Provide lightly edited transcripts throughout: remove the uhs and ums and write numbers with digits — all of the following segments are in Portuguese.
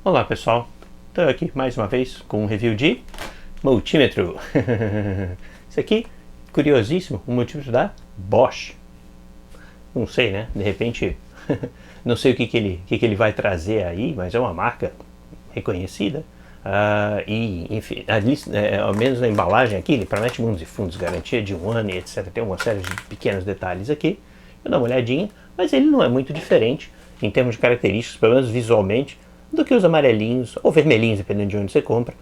Olá pessoal, estou aqui mais uma vez com um review de multímetro. Isso aqui, curiosíssimo, um multímetro da Bosch. Não sei, né? De repente, não sei o que ele vai trazer aí, mas é uma marca reconhecida. E enfim, ao menos na embalagem aqui, ele promete mundos e fundos, garantia de 1 ano e etc. Tem uma série de pequenos detalhes aqui. Eu dou uma olhadinha, mas ele não é muito diferente em termos de características, pelo menos visualmente, do que os amarelinhos ou vermelhinhos, dependendo de onde você compra,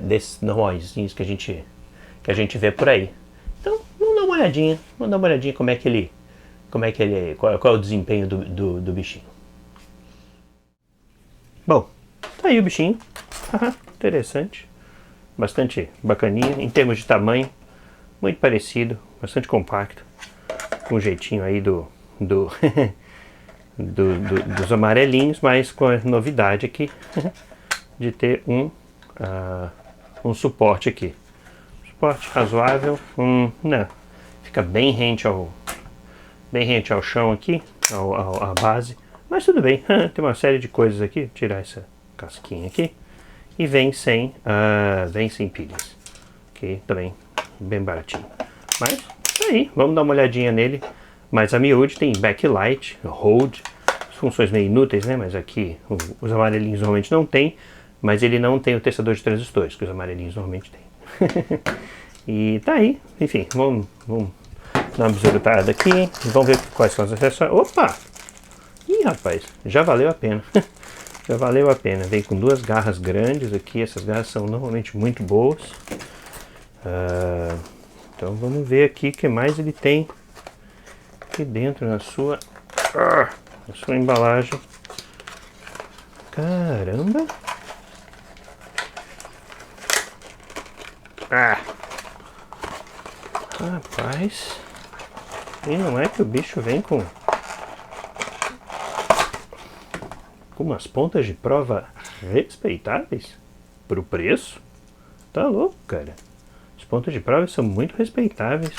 desses normalzinhos que a gente vê por aí. Então, vamos dar uma olhadinha qual é o desempenho do bichinho. Bom, tá aí o bichinho, interessante, bastante bacaninha, em termos de tamanho, muito parecido, bastante compacto, com um jeitinho aí dos amarelinhos, mas com a novidade aqui de ter um suporte aqui. Suporte razoável, fica bem rente ao chão aqui, à base, mas tudo bem. Tem uma série de coisas aqui, vou tirar essa casquinha aqui, e vem sem pilhas, ok, também bem baratinho. Mas tá aí, vamos dar uma olhadinha nele. Mas a miúde tem backlight, hold, funções meio inúteis, né? Mas aqui os amarelinhos normalmente não tem, mas ele não tem o testador de transistores, que os amarelinhos normalmente tem. E tá aí, enfim, vamos dar uma bizurutada aqui, vamos ver quais são os acessórios. Opa! Ih, rapaz, já valeu a pena. Já valeu a pena. Vem com duas garras grandes aqui, essas garras são normalmente muito boas. Então vamos ver aqui o que mais ele tem aqui dentro na sua embalagem. Caramba! Rapaz, e não é que o bicho vem com umas pontas de prova respeitáveis pro preço? Tá louco, cara. As pontas de prova são muito respeitáveis,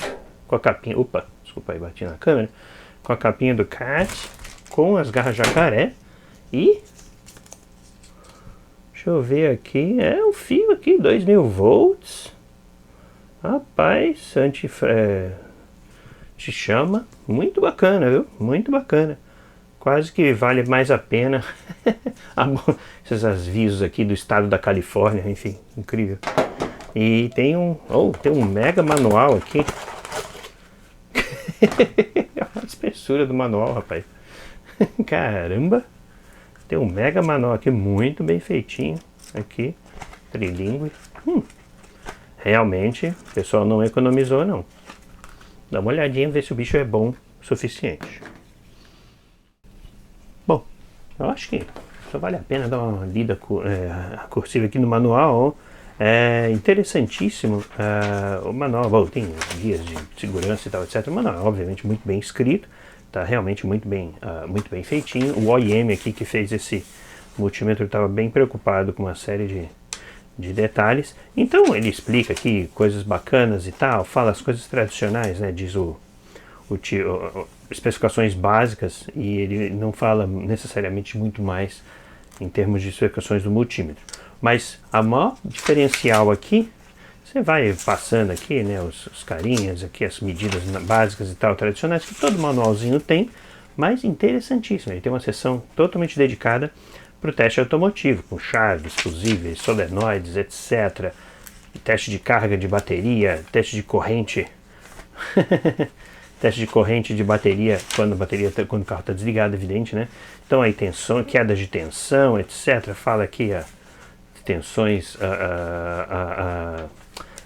com a capinha, desculpa aí, bati na câmera, com a capinha do CAT, com as garras jacaré e deixa eu ver aqui, um fio aqui, 2000 volts, rapaz, te chama, muito bacana, viu, muito bacana, quase que vale mais a pena esses avisos aqui do estado da Califórnia, enfim, incrível. E tem um mega manual aqui. A espessura do manual, rapaz. Caramba! Tem um mega manual aqui, muito bem feitinho. Aqui, trilingue. Realmente, o pessoal não economizou, não. Dá uma olhadinha, ver se o bicho é bom o suficiente. Bom, eu acho que só vale a pena dar uma lida cursiva aqui no manual. É interessantíssimo o manual. Tem guias de segurança e tal, etc. O manual é obviamente muito bem escrito, está realmente muito bem feitinho. O OEM aqui que fez esse multímetro estava bem preocupado com uma série de detalhes. Então ele explica aqui coisas bacanas e tal, fala as coisas tradicionais, né? Diz especificações básicas, e ele não fala necessariamente muito mais em termos de especificações do multímetro. Mas a maior diferencial aqui, você vai passando aqui, né, os carinhas aqui, as medidas básicas e tal, tradicionais, que todo manualzinho tem, mas interessantíssimo. Ele tem uma seção totalmente dedicada para o teste automotivo, com chaves, fusíveis, solenoides, etc. Teste de carga de bateria, teste de corrente, teste de corrente de bateria, quando o carro está desligado, evidente, né? Então aí tensão, quedas de tensão, etc. Fala aqui tensões,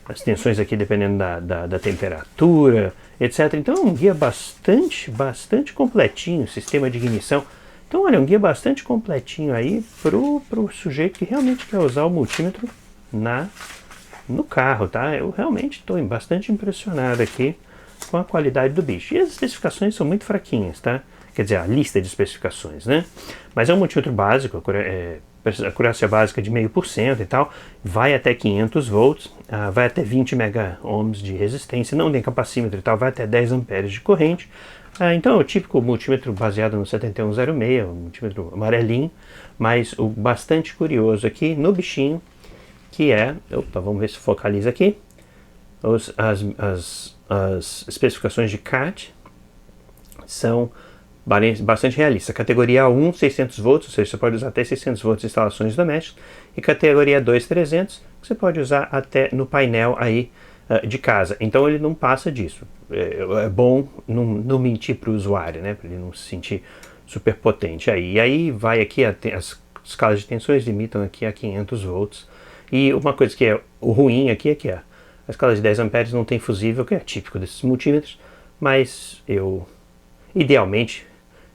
as tensões aqui dependendo da temperatura, etc. Então é um guia bastante completinho, sistema de ignição. Então olha, um guia bastante completinho aí pro sujeito que realmente quer usar o multímetro no carro, tá? Eu realmente estou bastante impressionado aqui com a qualidade do bicho. E as especificações são muito fraquinhas, tá? Quer dizer, a lista de especificações, né? Mas é um multímetro básico, a acurácia básica de 0,5% e tal, vai até 500 volts, vai até 20 mega ohms de resistência, não tem capacímetro e tal, vai até 10 amperes de corrente, Então, o típico multímetro baseado no 7106, um multímetro amarelinho, mas o bastante curioso aqui no bichinho, que é, opa, vamos ver se focaliza aqui, as especificações de CAT são bastante realistas. Categoria 1, 600 volts, ou seja, você pode usar até 600 volts em instalações domésticas, e categoria 2, 300, que você pode usar até no painel aí de casa. Então ele não passa disso. É bom não mentir para o usuário, né, para ele não se sentir super potente. E aí vai aqui, as escalas de tensões limitam aqui a 500 volts. E uma coisa que é o ruim aqui é que a escala de 10 amperes não tem fusível, que é típico desses multímetros, mas idealmente,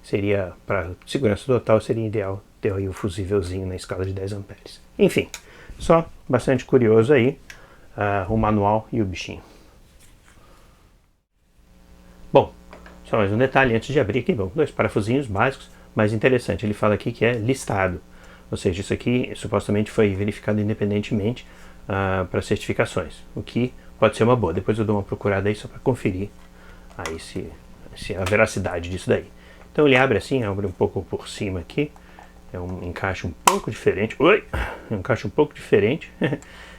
seria, para segurança total, seria ideal ter aí o fusívelzinho na escala de 10 amperes. Enfim, só bastante curioso aí, o manual e o bichinho. Bom, só mais um detalhe antes de abrir aqui, bom, 2 parafusinhos básicos, mas interessante, ele fala aqui que é listado, ou seja, isso aqui supostamente foi verificado independentemente para certificações, o que pode ser uma boa. Depois eu dou uma procurada aí só para conferir aí a veracidade disso daí. Então ele abre assim, abre um pouco por cima aqui, é um encaixe um pouco diferente, um encaixe um pouco diferente,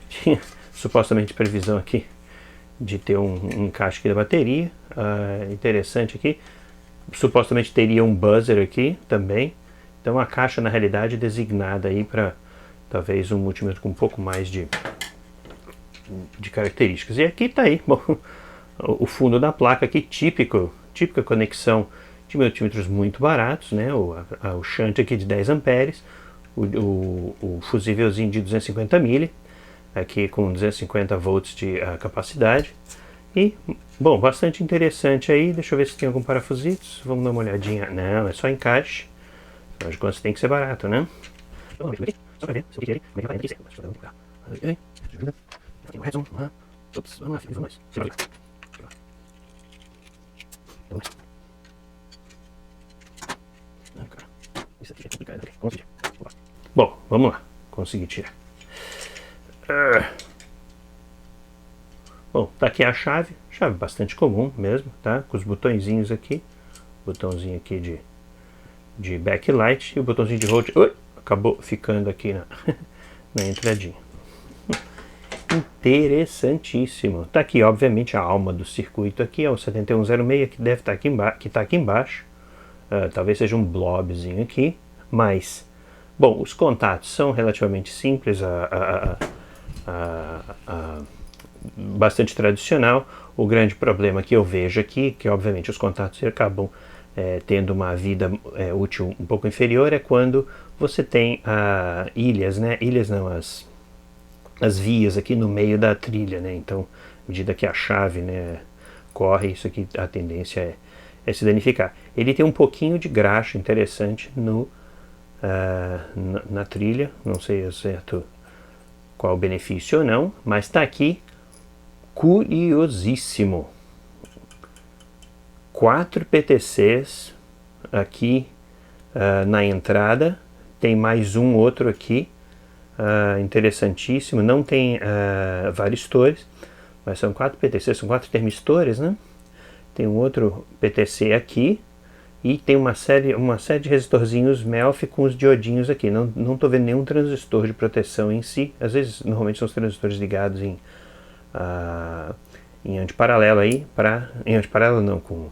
tinha supostamente previsão aqui de ter um encaixe aqui da bateria, interessante aqui, supostamente teria um buzzer aqui também, então a caixa na realidade é designada aí para talvez um multímetro com um pouco mais de características. E aqui está aí, bom, o fundo da placa aqui, típica conexão de multímetros muito baratos, né? O shunt aqui de 10 amperes, o fusívelzinho de 250 mili, aqui com 250 volts de capacidade. E, bom, bastante interessante aí. Deixa eu ver se tem algum parafusitos. Vamos dar uma olhadinha. Não, é só encaixe. Afinal de contas tem que ser barato, né? Vamos ver aqui, só para ver se eu queria como é que vai aqui. Ajuda. Tem um redson. Ops, vamos lá, vamos lá. Isso aqui é complicado. Okay, bom, vamos lá. Consegui tirar. Bom, tá aqui a chave bastante comum mesmo, tá? Com os botõezinhos aqui. Botãozinho aqui de backlight e o botãozinho de hold. Acabou ficando aqui na entradinha. Interessantíssimo. Tá aqui, obviamente, a alma do circuito aqui, é o 7106, que deve estar aqui embaixo. Talvez seja um blobzinho aqui, mas, bom, os contatos são relativamente simples, bastante tradicional. O grande problema que eu vejo aqui, que obviamente os contatos acabam tendo uma vida útil um pouco inferior, é quando você tem ilhas, né? Ilhas não, as vias aqui no meio da trilha, né? Então, à medida que a chave, né, corre, isso aqui, a tendência é se danificar. Ele tem um pouquinho de graxa interessante na trilha, não sei certo qual o benefício ou não, mas está aqui, curiosíssimo. 4 PTCs aqui na entrada, tem mais um outro aqui, interessantíssimo, não tem varistores, mas são 4 PTCs, são 4 termistores, né? Tem um outro PTC aqui e tem uma série de resistorzinhos MELF com os diodinhos aqui. Não estou vendo nenhum transistor de proteção em si. Às vezes, normalmente são os transistores ligados em antiparalelo aí, em antiparalelo não, com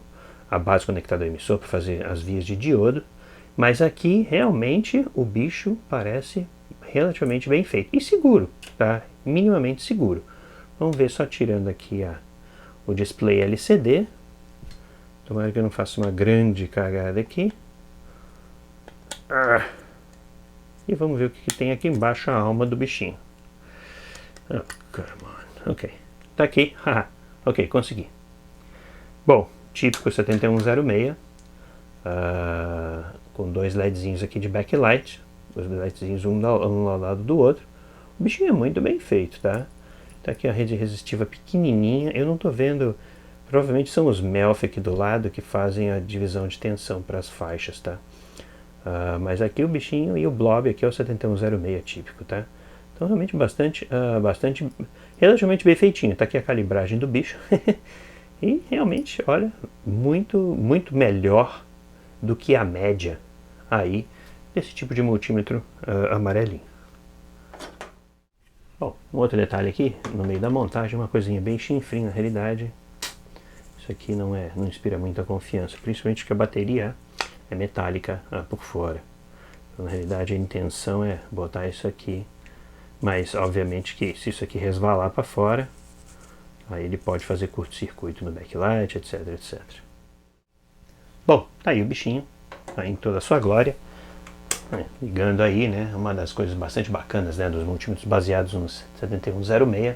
a base conectada ao emissor para fazer as vias de diodo. Mas aqui, realmente, o bicho parece relativamente bem feito. E seguro, tá? Minimamente seguro. Vamos ver só tirando aqui o display LCD. Tomara que eu não faça uma grande cagada aqui. E vamos ver o que tem aqui embaixo, a alma do bichinho. Oh, come on. Ok. Tá aqui. Ok, consegui. Bom, típico 7106. Com 2 LEDzinhos aqui de backlight. 2 LEDzinhos um ao lado do outro. O bichinho é muito bem feito, tá? Tá aqui a rede resistiva pequenininha. Eu não tô vendo... Provavelmente são os MELF aqui do lado que fazem a divisão de tensão para as faixas, tá? Mas aqui o bichinho e o blob aqui é o 7106 típico, tá? Então realmente relativamente bem feitinho. Tá aqui a calibragem do bicho. E realmente, olha, muito melhor do que a média aí desse tipo de multímetro amarelinho. Bom, um outro detalhe aqui, no meio da montagem, uma coisinha bem chinfrim na realidade. Isso aqui não inspira muita confiança, principalmente que a bateria é metálica por fora. Então, na realidade, a intenção é botar isso aqui, mas obviamente que se isso aqui resvalar para fora, aí ele pode fazer curto-circuito no backlight, etc, etc. Bom, tá aí o bichinho, tá em toda a sua glória. Ligando aí, né, uma das coisas bastante bacanas, né, dos multímetros baseados no 7106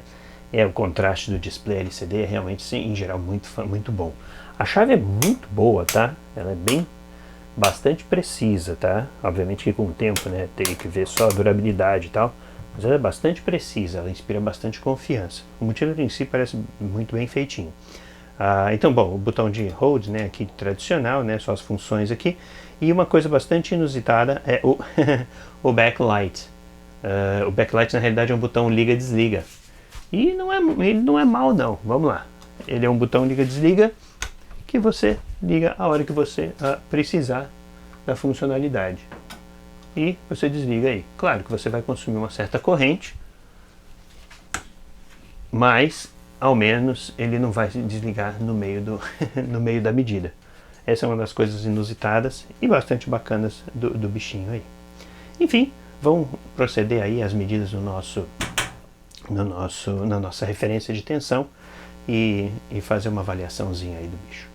é o contraste do display LCD, é realmente, sim, em geral, muito bom. A chave é muito boa, tá? Ela é bastante precisa, tá? Obviamente que com o tempo, né, tem que ver só a durabilidade e tal, mas ela é bastante precisa, ela inspira bastante confiança. O multímetro em si parece muito bem feitinho. Então, bom, o botão de hold, né, aqui tradicional, né, só as funções aqui. E uma coisa bastante inusitada é o backlight. O backlight na realidade é um botão liga-desliga. E ele não é mal não, vamos lá. Ele é um botão liga-desliga que você liga a hora que você precisar da funcionalidade. E você desliga aí. Claro que você vai consumir uma certa corrente, mas ao menos ele não vai se desligar no meio, no meio da medida. Essa é uma das coisas inusitadas e bastante bacanas do bichinho aí. Enfim, vamos proceder aí às medidas na nossa referência de tensão e fazer uma avaliaçãozinha aí do bicho.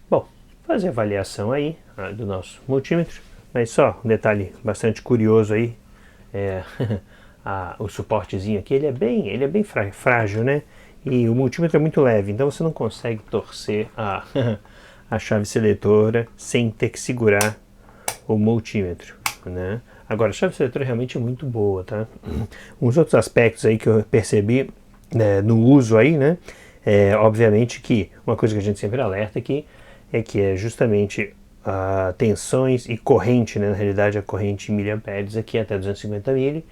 Bom, fazer a avaliação aí do nosso multímetro, mas só um detalhe bastante curioso aí, o suportezinho aqui, ele é bem frágil, né? E o multímetro é muito leve, então você não consegue torcer a chave seletora sem ter que segurar o multímetro, né? Agora, a chave seletora realmente é muito boa, tá? Uns outros aspectos aí que eu percebi, né, no uso aí, né? Obviamente que uma coisa que a gente sempre alerta aqui é que é justamente tensões e corrente, né? Na realidade, a corrente em miliamperes aqui até 250 mili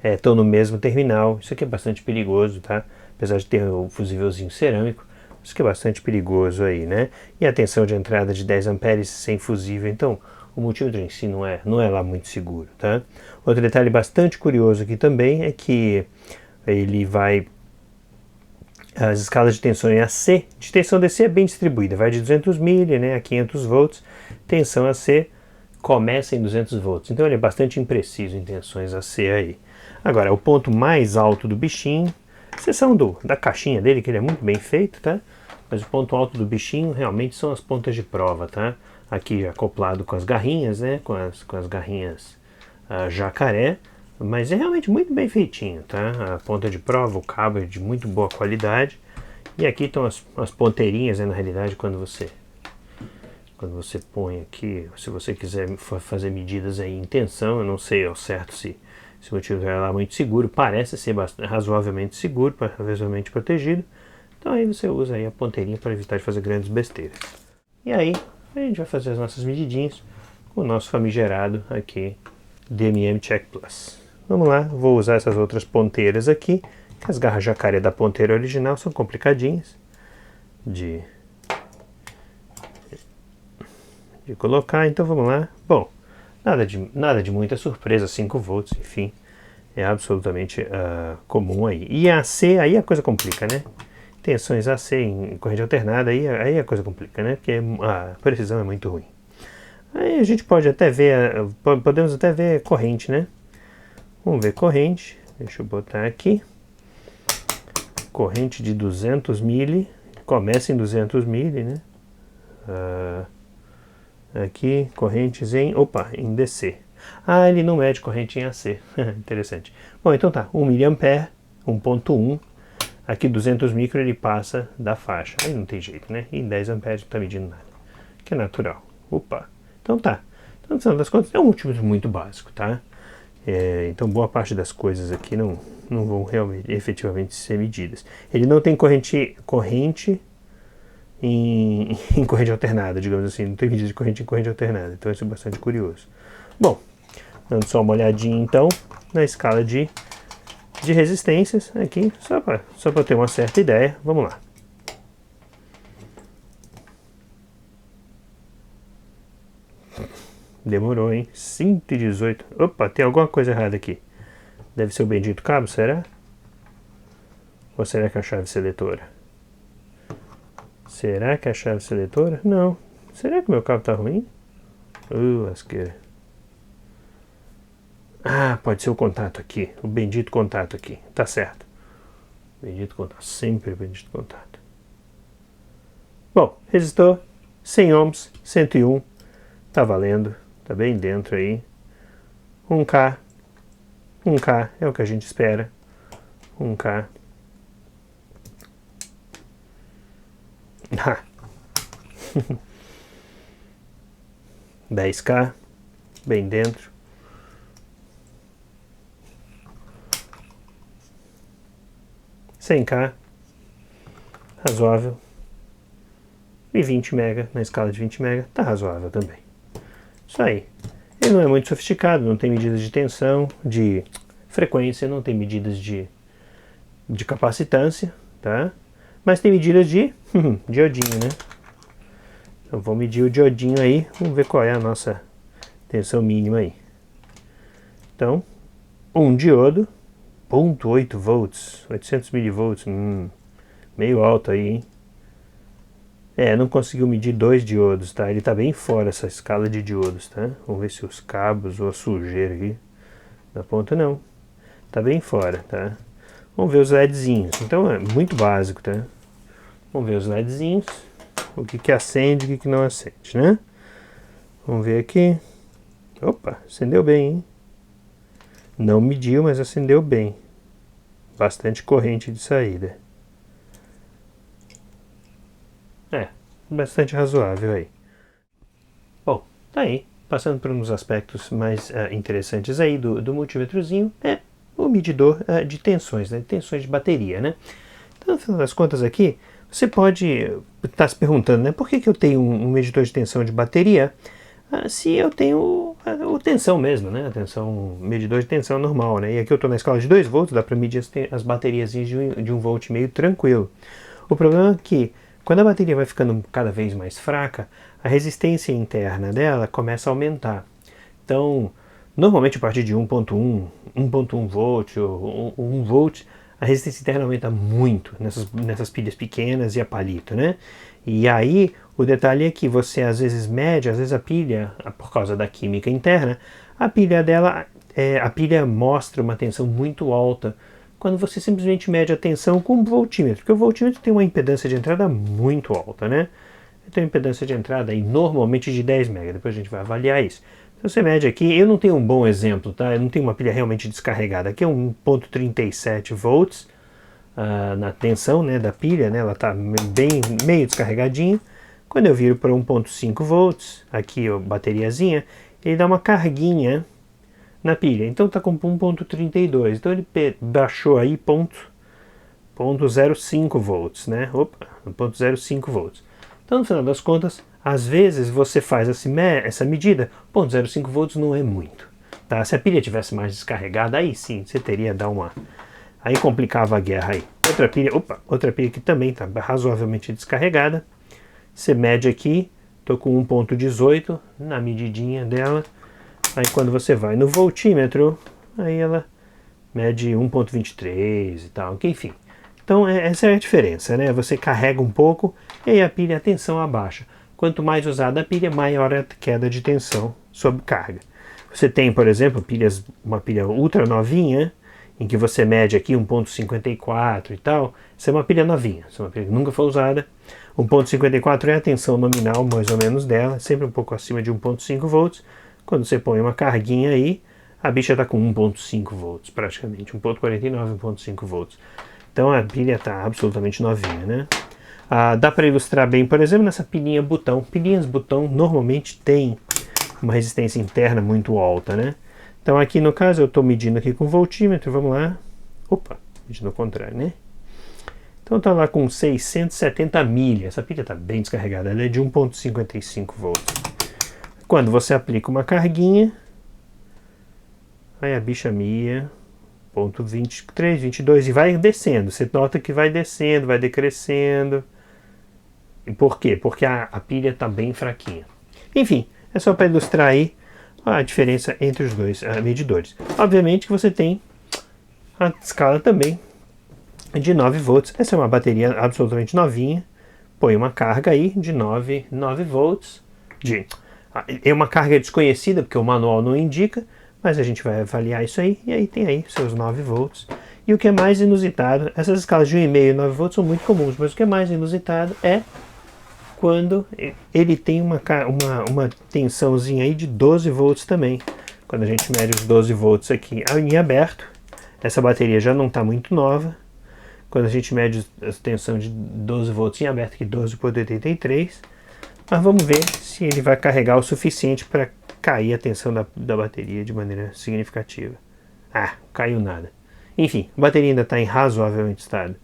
estão no mesmo terminal. Isso aqui é bastante perigoso, tá? Apesar de ter o fusívelzinho cerâmico, isso que é bastante perigoso aí, né? E a tensão de entrada de 10 amperes sem fusível, então o multímetro em si não é lá muito seguro, tá? Outro detalhe bastante curioso aqui também é que ele vai... As escalas de tensão em AC, de tensão DC é bem distribuída, vai de 200 mili, né, a 500 volts, tensão AC começa em 200 volts, então ele é bastante impreciso em tensões AC aí. Agora, o ponto mais alto do bichinho, exceção da caixinha dele, que ele é muito bem feito, tá? Mas o ponto alto do bichinho realmente são as pontas de prova, tá? Aqui acoplado com as garrinhas, né? Com as garrinhas jacaré, mas é realmente muito bem feitinho, tá? A ponta de prova, o cabo é de muito boa qualidade. E aqui estão as ponteirinhas, né? Na realidade, quando você põe aqui, se você quiser fazer medidas aí em tensão, eu não sei ao certo se o multímetro é lá muito seguro, parece ser razoavelmente seguro, razoavelmente protegido. Então aí você usa aí a ponteirinha para evitar de fazer grandes besteiras. E aí a gente vai fazer as nossas medidinhas com o nosso famigerado aqui DMM Check Plus. Vamos lá, vou usar essas outras ponteiras aqui, que as garras jacaré da ponteira original são complicadinhas de colocar, então vamos lá. Bom, nada de muita surpresa, 5 volts, enfim, é absolutamente comum aí. E AC, aí a coisa complica, né? Tensões AC em corrente alternada, aí a coisa complica, né? Porque a precisão é muito ruim. Aí a gente pode até ver, podemos até ver corrente, né? Vamos ver corrente, deixa eu botar aqui. Corrente de 200 mili, começa em 200 mili, né? Aqui, correntes em em DC. Ele não mede corrente em AC. Interessante. Bom, então tá. 1 mA, 1.1. Aqui 200 micro ele passa da faixa. Aí não tem jeito, né? E 10 amperes não está medindo nada. Que é natural. Então tá. Então, no final das contas, é um multímetro muito básico, tá? Então boa parte das coisas aqui não vão realmente, efetivamente ser medidas. Ele não tem corrente em corrente alternada, digamos assim, não tem medida de corrente em corrente alternada, então isso é bastante curioso. Bom, dando só uma olhadinha então na escala de resistências aqui, só para ter uma certa ideia, vamos lá. demorou, hein? 118. Opa, tem alguma coisa errada aqui. Deve ser o bendito cabo, será? Ou será que é a chave seletora? Será que é a chave seletora? Não. Será que o meu cabo tá ruim? Lasqueira. Ah, pode ser o contato aqui. O bendito contato aqui. Tá certo. Bendito contato. Sempre bendito contato. Bom, resistor. 100 ohms. 101. Tá valendo. Tá bem dentro aí. 1K. 1K é o que a gente espera. 1K. 10K. Bem dentro. 100K. Razoável. E 20 mega, na escala de 20 mega, tá razoável também. Isso aí. Ele não é muito sofisticado, não tem medidas de tensão, de frequência, não tem medidas de capacitância, tá? Mas tem medidas de diodinho, né? Então vou medir o diodinho aí, vamos ver qual é a nossa tensão mínima aí. Então, um diodo, 0,8 volts, 800 milivolts, meio alto aí, hein? Não conseguiu medir 2 diodos, tá? Ele tá bem fora essa escala de diodos, tá? Vamos ver se os cabos ou a sujeira aqui na ponta, não. Tá bem fora, tá? Vamos ver os LEDzinhos. Então é muito básico, tá? Vamos ver os LEDzinhos. O que acende e o que não acende, né? Vamos ver aqui. Opa, acendeu bem, hein? Não mediu, mas acendeu bem. Bastante corrente de saída. Bastante razoável aí. Bom, tá aí. Passando por uns aspectos mais interessantes aí do multímetrozinho, o medidor de tensões, né? Tensões de bateria, né? Então, no final das contas aqui, você pode estar se perguntando, né? Por que eu tenho um medidor de tensão de bateria se eu tenho o tensão mesmo, né? Medidor de tensão normal, né? E aqui eu estou na escala de 2 volts, dá para medir as baterias de 1 volt meio tranquilo. O problema é que quando a bateria vai ficando cada vez mais fraca, a resistência interna dela começa a aumentar. Então, normalmente a partir de 1.1 volt ou 1 volt, a resistência interna aumenta muito nessas pilhas pequenas e a palito, né? E aí, o detalhe é que você às vezes mede, às vezes a pilha, por causa da química interna, a pilha mostra uma tensão muito alta, quando você simplesmente mede a tensão com o voltímetro, porque o voltímetro tem uma impedância de entrada muito alta, né? Tem uma impedância de entrada aí normalmente de 10 mega, depois a gente vai avaliar isso. Então você mede aqui, eu não tenho um bom exemplo, tá? Eu não tenho uma pilha realmente descarregada, aqui é 1.37 volts na tensão, né, da pilha, né? Ela está meio descarregadinha. Quando eu viro para 1.5 volts, aqui a bateriazinha, ele dá uma carguinha na pilha, então está com 1.32, então ele baixou aí 0.05 volts, né? 0.05 volts. Então no final das contas, às vezes você faz essa medida, 0.05 volts não é muito, tá? Se a pilha tivesse mais descarregada, aí sim, você teria aí complicava a guerra aí. Outra pilha que também está razoavelmente descarregada, você mede aqui, estou com 1.18 na medidinha dela. Aí quando você vai no voltímetro, aí ela mede 1.23 e tal, enfim. Então essa é a diferença, né? Você carrega um pouco e aí a tensão abaixa. Quanto mais usada a pilha, maior é a queda de tensão sob carga. Você tem, por exemplo, uma pilha ultra novinha, em que você mede aqui 1.54 e tal. Essa é uma pilha novinha, essa é uma pilha que nunca foi usada. 1.54 é a tensão nominal, mais ou menos, dela, sempre um pouco acima de 1.5 volts. Quando você põe uma carguinha aí, a bicha está com 1.5 volts, praticamente, 1.49, 1.5 volts. Então a pilha está absolutamente novinha, né? Dá para ilustrar bem, por exemplo, nessa pilinha botão. Pilinhas botão normalmente tem uma resistência interna muito alta, né? Então aqui no caso eu estou medindo aqui com voltímetro, vamos lá. Medindo ao contrário, né? Então está lá com 670 milha. Essa pilha está bem descarregada, ela é de 1.55 volts. Quando você aplica uma carguinha, aí a bicha mia, 0.23, 22 e vai descendo. Você nota que vai descendo, vai decrescendo. E por quê? Porque a pilha está bem fraquinha. Enfim, é só para ilustrar aí a diferença entre os dois medidores. Obviamente que você tem a escala também de 9 volts. Essa é uma bateria absolutamente novinha. Põe uma carga aí de 9 volts. É uma carga desconhecida, porque o manual não indica, mas a gente vai avaliar isso aí, e aí tem aí seus 9 volts. E o que é mais inusitado, essas escalas de 1,5 e 9 volts são muito comuns, mas o que é mais inusitado é quando ele tem uma tensãozinha aí de 12 volts também. Quando a gente mede os 12 volts aqui em aberto, essa bateria já não está muito nova. Quando a gente mede a tensão de 12 volts em aberto, aqui 12 por 83, mas vamos ver se ele vai carregar o suficiente para cair a tensão da bateria de maneira significativa. Caiu nada. Enfim, a bateria ainda está em razoável estado.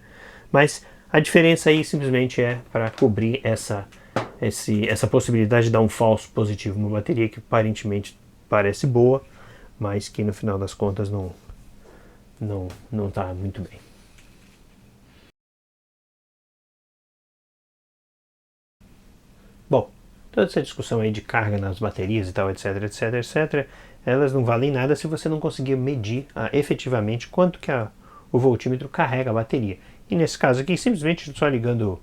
Mas a diferença aí simplesmente é para cobrir essa possibilidade de dar um falso positivo. Uma bateria que aparentemente parece boa, mas que no final das contas não está muito bem. Bom, toda essa discussão aí de carga nas baterias e tal, etc, elas não valem nada se você não conseguir medir efetivamente quanto que o voltímetro carrega a bateria. E nesse caso aqui, simplesmente só ligando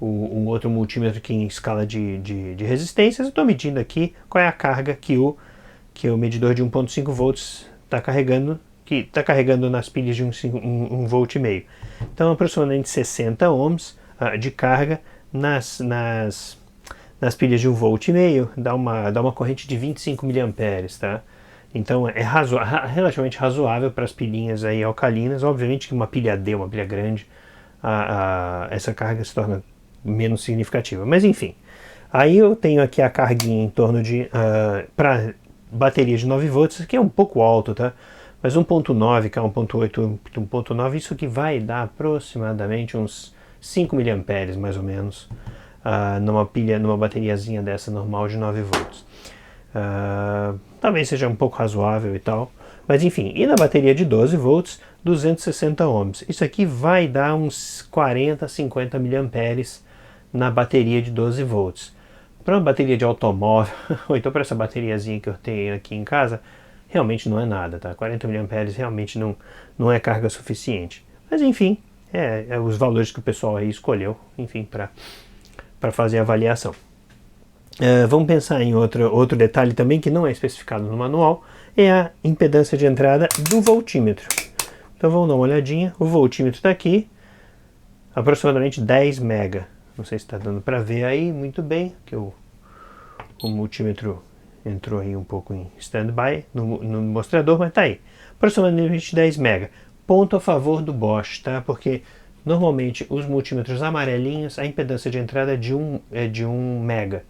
um outro multímetro aqui em escala de resistências, eu estou medindo aqui qual é a carga que o medidor de 1.5 volts está carregando, que está carregando nas pilhas de 1,5 volt. Então, aproximadamente 60 ohms de carga nas pilhas de 1,5 volt, dá uma corrente de 25 mA, tá? Então é relativamente razoável para as pilhinhas aí alcalinas. Obviamente que uma pilha D, uma pilha grande, essa carga se torna menos significativa. Mas enfim, aí eu tenho aqui a carguinha em torno de, para bateria de 9 volts, que é um pouco alto, tá? Mas 1.9, que é 1.8, 1.9, isso aqui vai dar aproximadamente uns 5 mA mais ou menos, numa bateriazinha dessa normal de 9 volts. Talvez seja um pouco razoável e tal, mas enfim, e na bateria de 12 volts, 260 ohms. Isso aqui vai dar uns 40, 50 miliamperes na bateria de 12 volts. Para uma bateria de automóvel, ou então para essa bateriazinha que eu tenho aqui em casa, realmente não é nada, tá? 40 miliamperes realmente não é carga suficiente. Mas enfim, é os valores que o pessoal aí escolheu, enfim, para fazer a avaliação. Vamos pensar em outro detalhe também que não é especificado no manual, é a impedância de entrada do voltímetro. Então vamos dar uma olhadinha, o voltímetro está aqui, aproximadamente 10 mega. Não sei se está dando para ver aí muito bem, que o multímetro entrou aí um pouco em standby no mostrador, mas está aí, aproximadamente 10 mega. Ponto a favor do Bosch, tá? Porque normalmente os multímetros amarelinhos, a impedância de entrada é de 1 mega.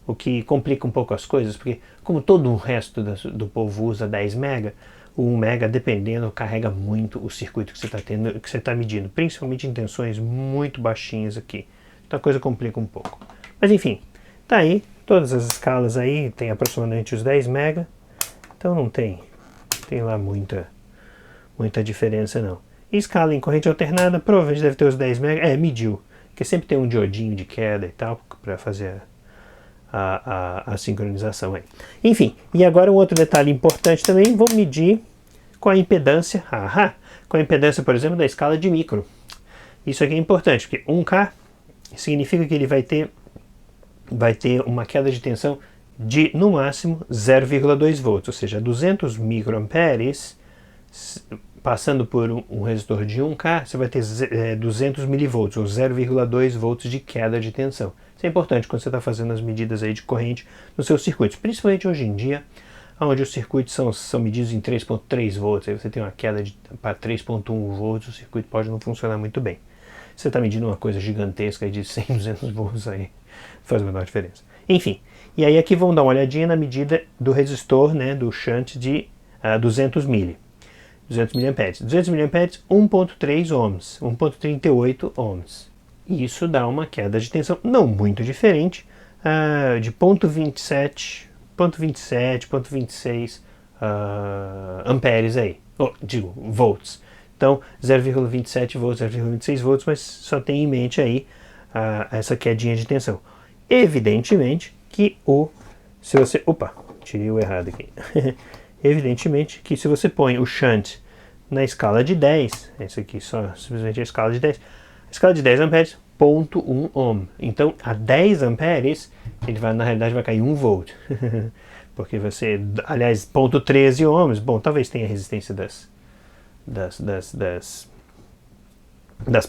O que complica um pouco as coisas, porque como todo o resto do povo usa 10 mega, o 1 mega, dependendo, carrega muito o circuito que você está tendo, que você está medindo, principalmente em tensões muito baixinhas aqui. Então a coisa complica um pouco. Mas enfim, tá aí, todas as escalas aí tem aproximadamente os 10 mega, então não tem lá muita diferença não. E escala em corrente alternada, provavelmente deve ter os 10 mega, mediu, porque sempre tem um diodinho de queda e tal, para fazer a sincronização aí. Enfim, e agora um outro detalhe importante também, vamos medir com a impedância, com a impedância, por exemplo, da escala de micro. Isso aqui é importante, porque 1K significa que ele vai ter uma queda de tensão de, no máximo, 0,2 volts, ou seja, 200 microamperes, passando por um resistor de 1K, você vai ter 200 milivolts, ou 0,2 volts de queda de tensão. Isso é importante quando você está fazendo as medidas aí de corrente nos seus circuitos, principalmente hoje em dia, onde os circuitos são medidos em 3.3 volts, aí você tem uma queda para 3.1 volts, o circuito pode não funcionar muito bem. Você está medindo uma coisa gigantesca de 100, 200 volts aí, faz a menor diferença. Enfim, e aí aqui vamos dar uma olhadinha na medida do resistor, né, do shunt de 200 mA. 200 mA, 1.3 ohms, 1.38 ohms. E isso dá uma queda de tensão não muito diferente, de 0.27, 0.26 amperes aí, volts. Então 0,27 volts, 0,26 volts, mas só tem em mente aí essa quedinha de tensão. Evidentemente que se você... tirei o errado aqui. Evidentemente que se você põe o shunt na escala de 10, esse aqui só simplesmente a escala de 10, a escala de 10 amperes, 0,1 ohm. Então a 10 amperes, ele vai, na realidade vai cair 1 volt. Porque você, aliás, 0,13 ohms, bom, talvez tenha resistência das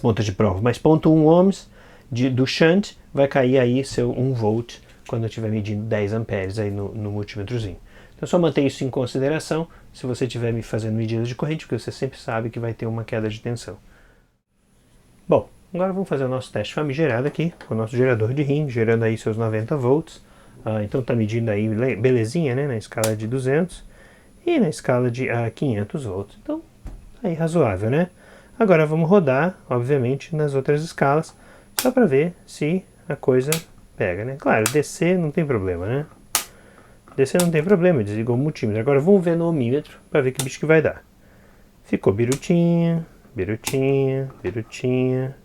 pontas de prova, mas 0,1 ohms do shunt vai cair aí seu 1 volt quando eu estiver medindo 10 amperes aí no multímetrozinho. Então só manter isso em consideração se você estiver me fazendo medidas de corrente, porque você sempre sabe que vai ter uma queda de tensão. Bom, agora vamos fazer o nosso teste famigerado aqui, com o nosso gerador de rim, gerando aí seus 90 volts. Então está medindo aí belezinha, né, na escala de 200 e na escala de 500 volts. Então, aí razoável, né? Agora vamos rodar, obviamente, nas outras escalas, só para ver se a coisa pega, né? Claro, descer não tem problema, né? Descer não tem problema, desligou o multímetro. Agora vamos ver no ohmímetro para ver que bicho que vai dar. Ficou birutinha, birutinha, birutinha,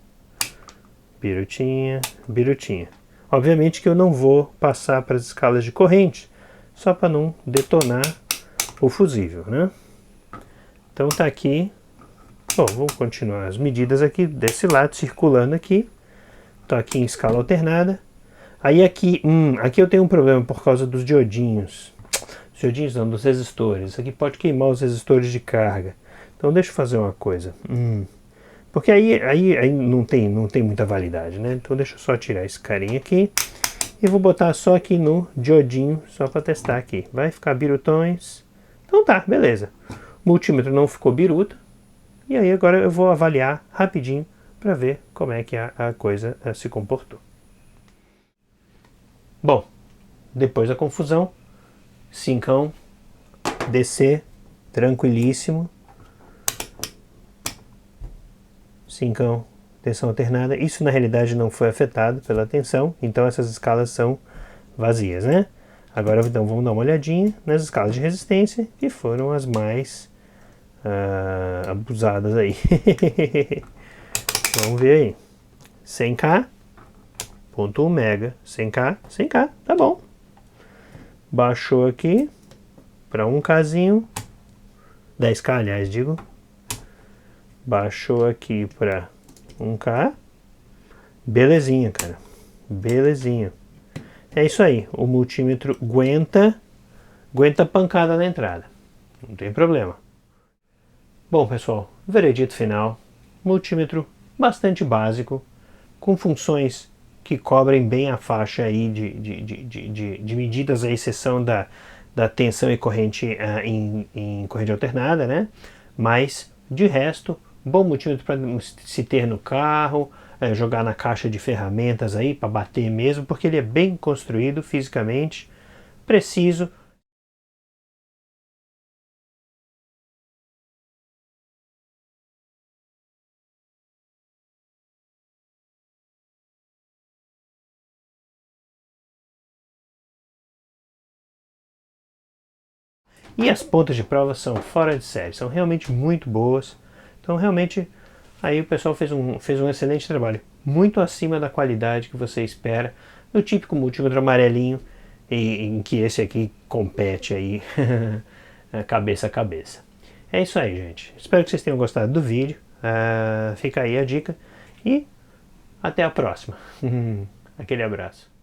birutinha, birutinha. Obviamente que eu não vou passar para as escalas de corrente, só para não detonar o fusível, né? Então tá aqui. Bom, vamos continuar as medidas aqui desse lado, circulando aqui. Estou aqui em escala alternada. Aí aqui eu tenho um problema por causa dos diodinhos. Os diodinhos não, dos resistores. Isso aqui pode queimar os resistores de carga. Então deixa eu fazer uma coisa. Porque aí não tem muita validade, né? Então deixa eu só tirar esse carinha aqui. E vou botar só aqui no diodinho, só para testar aqui. Vai ficar birutões. Então tá, beleza. O multímetro não ficou biruta. E aí agora eu vou avaliar rapidinho para ver como é que a coisa se comportou. Bom, depois da confusão, cincão, descer, tranquilíssimo. Cincão, tensão alternada. Isso na realidade não foi afetado pela tensão, então essas escalas são vazias, né? Agora então vamos dar uma olhadinha nas escalas de resistência, que foram as mais abusadas aí. Vamos ver aí. 100K, 0,1 mega, 100K, 100K, tá bom. Baixou aqui para 1Kzinho, 10K aliás, digo. Baixou aqui para 1K. Belezinha, cara. Belezinha. É isso aí. O multímetro aguenta pancada na entrada. Não tem problema. Bom, pessoal, veredito final. Multímetro bastante básico, com funções que cobrem bem a faixa aí de medidas, à exceção da tensão e corrente em corrente alternada, né? Mas, de resto, bom multímetro para se ter no carro, jogar na caixa de ferramentas aí, para bater mesmo, porque ele é bem construído fisicamente, preciso. E as pontas de prova são fora de série, são realmente muito boas. Então realmente aí o pessoal fez um excelente trabalho, muito acima da qualidade que você espera do típico multímetro amarelinho, em que esse aqui compete aí cabeça a cabeça. É isso aí, gente. Espero que vocês tenham gostado do vídeo. Fica aí a dica e até a próxima. Aquele abraço.